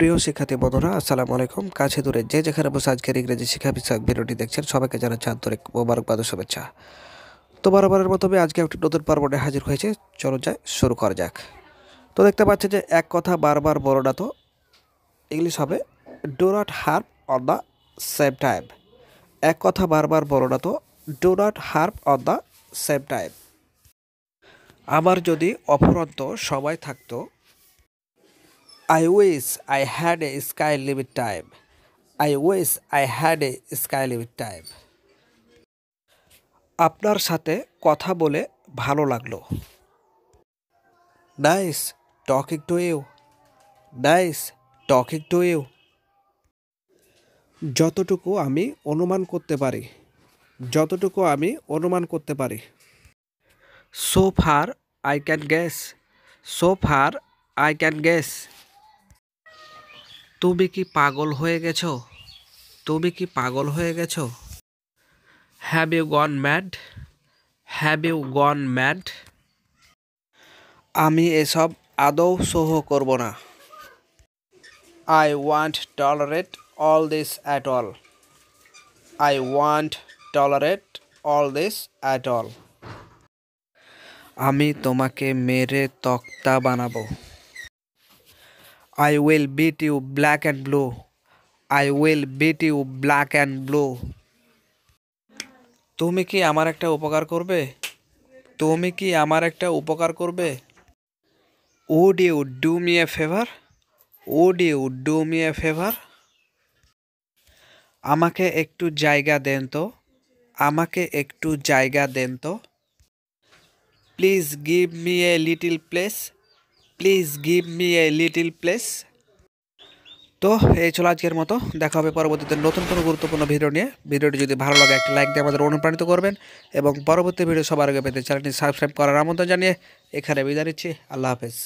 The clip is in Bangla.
প্রিয় শিক্ষার্থী বন্ধুরা, আসসালামু আলাইকুম। কাছে দূরে যে যেখানে বসে আজকের ইংরেজি শিক্ষা বিষয়ক ভিডিওটি দেখছেন, সবাইকে জানাচ্ছি আন্তরিক মোবারকবাদ ও শুভেচ্ছা। তো বরাবরের মতো আজকে একটি নতুন পর্বতে হাজির হয়েছে। চলো যাই, শুরু করা যাক। তো দেখতে পাচ্ছেন যে এক কথা বারবার বলো না, তো ইংলিশ হবে do not harp on the same time. এক কথা বারবার বলো না, তো do not harp on the same time. আমার যদি অফুরন্ত সময় থাকতো, I wish I had a sky limit time. I wish I had a sky limit time. আপনার সাথে কথা বলে ভালো লাগলো। Nice talking to you. Nice talking to you. যতটুকু আমি অনুমান করতে পারি। যতটুকু আমি অনুমান করতে পারি। So far I can guess. So far I can guess. তুমি কি পাগল হয়ে গেছো? তুমি কি পাগল হয়ে গেছো? Have you gone mad? Have you gone mad? আমি এসব আদৌ সহ্য করব না। I won't tolerate all this at all. I won't tolerate all this at all. আমি তোমাকে মেরে তক্তা বানাবো। I will beat you black and blue. I will beat you black and blue. তুমি কি আমার একটা উপকার করবে? তুমি কি আমার একটা উপকার করবে? Would you do me a favor? Would you do me a favor? আমাকে একটু জায়গা দেন তো। আমাকে একটু জায়গা দেন তো। Please give me a little place. Please give me a little place. তো এই চলো আজকের মতো, দেখা হবে পরবর্তীতে নতুন কোনো গুরুত্বপূর্ণ ভিডিও নিয়ে। ভিডিওটি যদি ভালো লাগে একটা লাইক দিয়ে আমাদের অনুপ্রাণিত করবেন এবং পরবর্তী ভিডিও সবার আগে পেতে চ্যানেলটি সাবস্ক্রাইব করার আমন্ত্রণ জানিয়ে এখানে বিদায় নিচ্ছি। আল্লাহ হাফেজ।